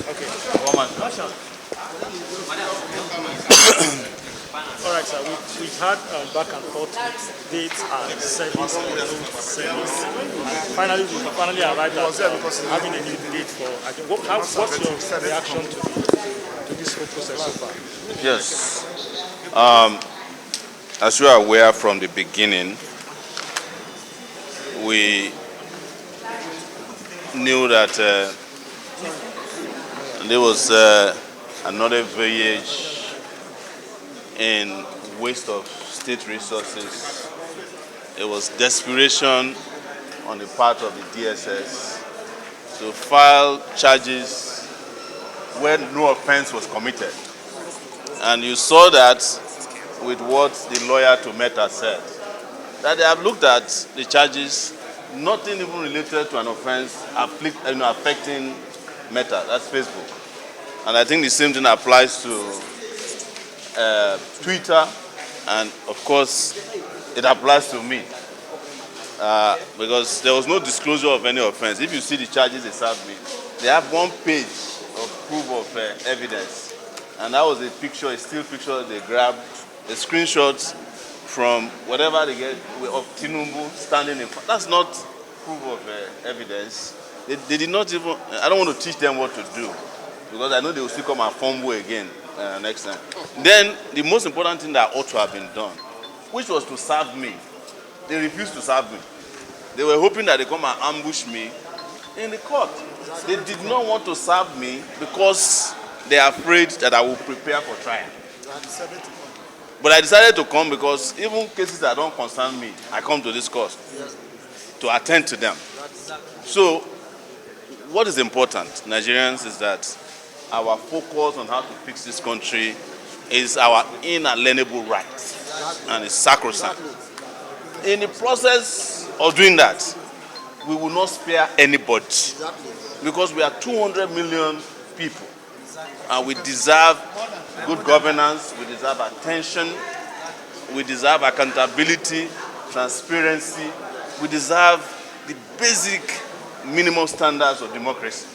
Okay. One man. All right, sir. We've had back and forth with dates and service and no service. And finally, we finally arrived at having a new date for. What's your reaction to this whole process so far? Yes. As you are aware from the beginning, we knew that there was another voyage in waste of state resources. It was desperation on the part of the DSS to file charges where no offense was committed. And you saw that with what the lawyer to Meta said, that they have looked at the charges, nothing even related to an offense affecting Meta, that's Facebook. And I think the same thing applies to Twitter, and of course it applies to me because there was no disclosure of any offense. If you see the charges they served me, they have one page of proof of evidence, and that was a picture, a still picture they grabbed, a screenshot from whatever they get of Tinubu standing in front. That's not proof of evidence. They did not even, I don't want to teach them what to do because I know they will still come and fumble again next time. Then the most important thing that ought to have been done, which was to serve me, they refused to serve me. They were hoping that they come and ambush me in the court. They did not want to serve me because they are afraid that I will prepare for trial. But I decided to come because even cases that don't concern me, I come to this court to attend to them. So what is important, Nigerians, is that our focus on how to fix this country is our inalienable right, and it's sacrosanct. In the process of doing that, we will not spare anybody because we are 200 million people and we deserve good governance, we deserve attention, we deserve accountability, transparency, we deserve the basic minimum standards of democracy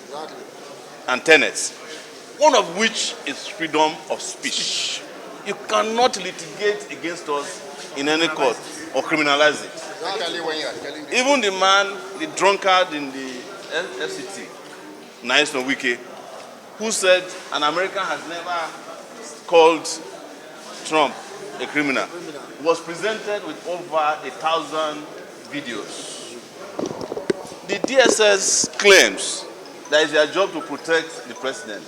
and tenets, one of which is freedom of speech. You cannot litigate against us in any court or criminalize it. Even the man, the drunkard in the FCT, Nyesom Wike, who said an American has never called Trump a criminal, was presented with over 1,000 videos. The DSS claims that it's their job to protect the president.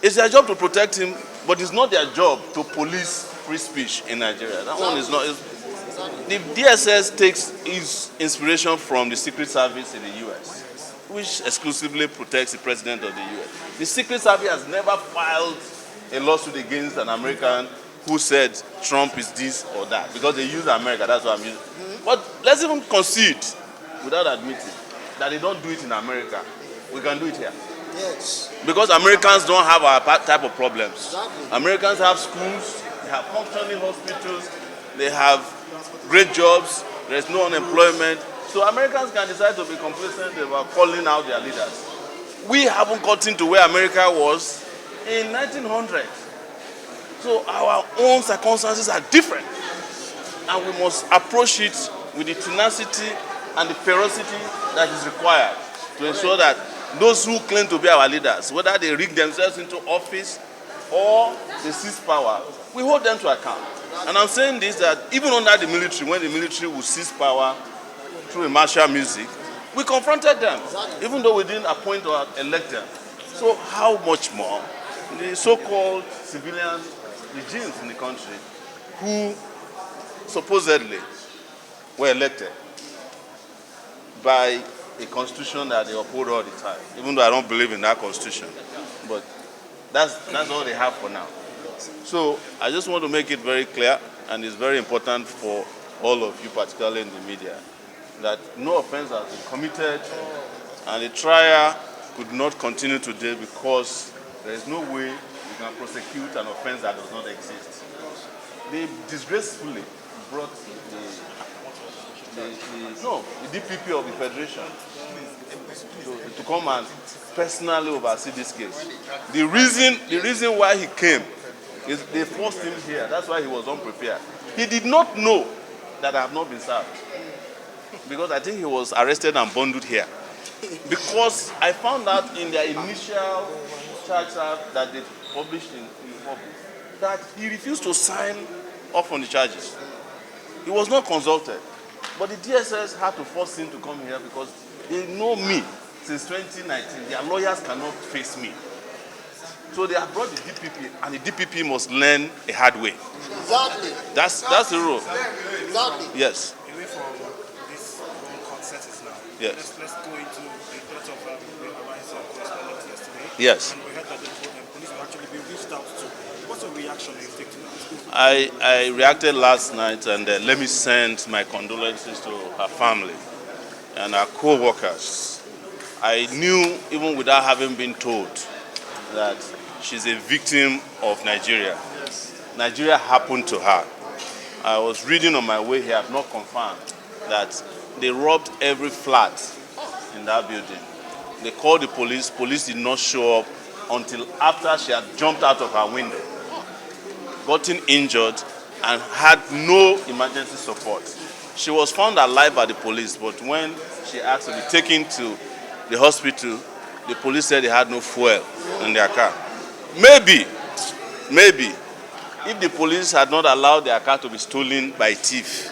It's their job to protect him, but it's not their job to police free speech in Nigeria. That one is not. The DSS takes its inspiration from the Secret Service in the US, which exclusively protects the president of the US. The Secret Service has never filed a lawsuit against an American who said Trump is this or that, because they use America, that's what I'm using. But let's even concede, without admitting, that they don't do it in America. We can do it here. Yes. Because Americans don't have our type of problems. Exactly. Americans have schools, they have functioning hospitals, they have great jobs, there's no unemployment. So Americans can decide to be complacent about calling out their leaders. We haven't gotten to where America was in 1900. So our own circumstances are different. And we must approach it with the tenacity and the ferocity that is required to ensure that those who claim to be our leaders, whether they rig themselves into office or they seize power, we hold them to account. And I'm saying this, that even under the military, when the military will seize power through a martial music, we confronted them, even though we didn't appoint or elect them. So how much more the so-called civilian regimes in the country who supposedly were elected by a constitution that they uphold all the time, even though I don't believe in that constitution. But that's all they have for now. So I just want to make it very clear, and it's very important for all of you, particularly in the media, that no offense has been committed, and the trial could not continue today because there is no way we can prosecute an offense that does not exist. They disgracefully brought the DPP of the Federation to come and personally oversee this case. The reason why he came is they forced him here. That's why he was unprepared. He did not know that I have not been served. Because I think he was arrested and bundled here. Because I found out in their initial charge that they published in public that he refused to sign off on the charges. He was not consulted. But the DSS had to force him to come here because they know me since 2019. Their lawyers cannot face me. So they have brought the DPP, and the DPP must learn a hard way. Exactly. That's the rule. Exactly. Yes. Away from this consensus now. Yes. Let's go into a lot of Arise correspondence yesterday. Yes. And we heard that the police will actually be reached out to. What's your reaction you take to that? I reacted last night, and let me send my condolences to her family and her co-workers. I knew, even without having been told, that she's a victim of Nigeria. Nigeria happened to her. I was reading on my way here, I've not confirmed, that they robbed every flat in that building. They called the police. Police did not show up until after she had jumped out of her window, gotten injured, and had no emergency support. She was found alive by the police, but when she asked to be taken to the hospital, the police said they had no fuel in their car. Maybe, if the police had not allowed their car to be stolen by a thief,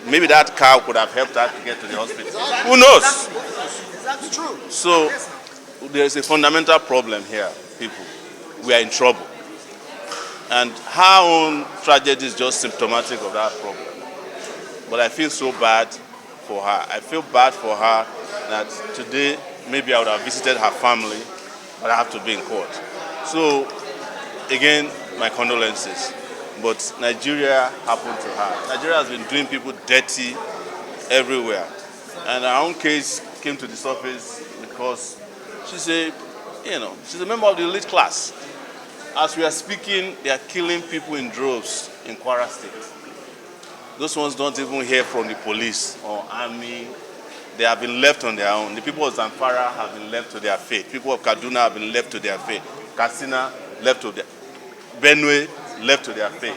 maybe that car could have helped her to get to the hospital. Who knows? That's true. So there's a fundamental problem here, people. We are in trouble. And her own tragedy is just symptomatic of that problem. But I feel so bad for her. I feel bad for her that today maybe I would have visited her family, but I have to be in court. So, again, my condolences. But Nigeria happened to her. Nigeria has been doing people dirty everywhere. And her own case came to the surface because she's a member of the elite class. As we are speaking, they are killing people in droves in Kwara State. Those ones don't even hear from the police or army. They have been left on their own. The people of Zamfara have been left to their fate. People of Kaduna have been left to their fate. Katsina left to their Benue left to their fate.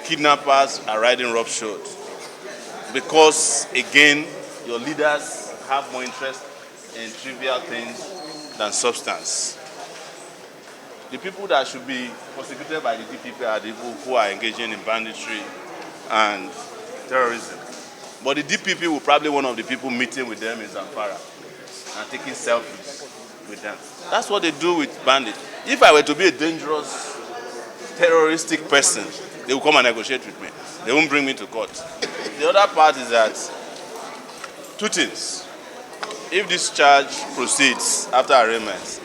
Kidnappers are riding roughshod. Because, again, your leaders have more interest in trivial things than substance. The people that should be prosecuted by the DPP are the people who are engaging in banditry and terrorism. But the DPP will probably be one of the people meeting with them in Zamfara and taking selfies with them. That's what they do with bandits. If I were to be a dangerous, terroristic person, they will come and negotiate with me. They won't bring me to court. The other part is that two things. If this charge proceeds after arraignment,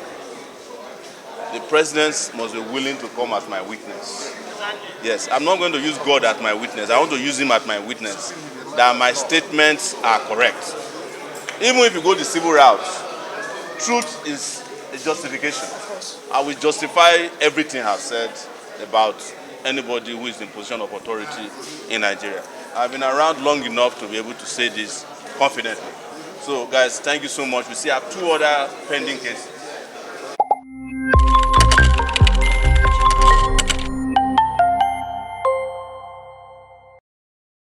the president must be willing to come as my witness. Yes, I'm not going to use God as my witness. I want to use him as my witness, that my statements are correct. Even if you go the civil route, truth is a justification. I will justify everything I've said about anybody who is in position of authority in Nigeria. I've been around long enough to be able to say this confidently. So guys, thank you so much. We still have two other pending cases.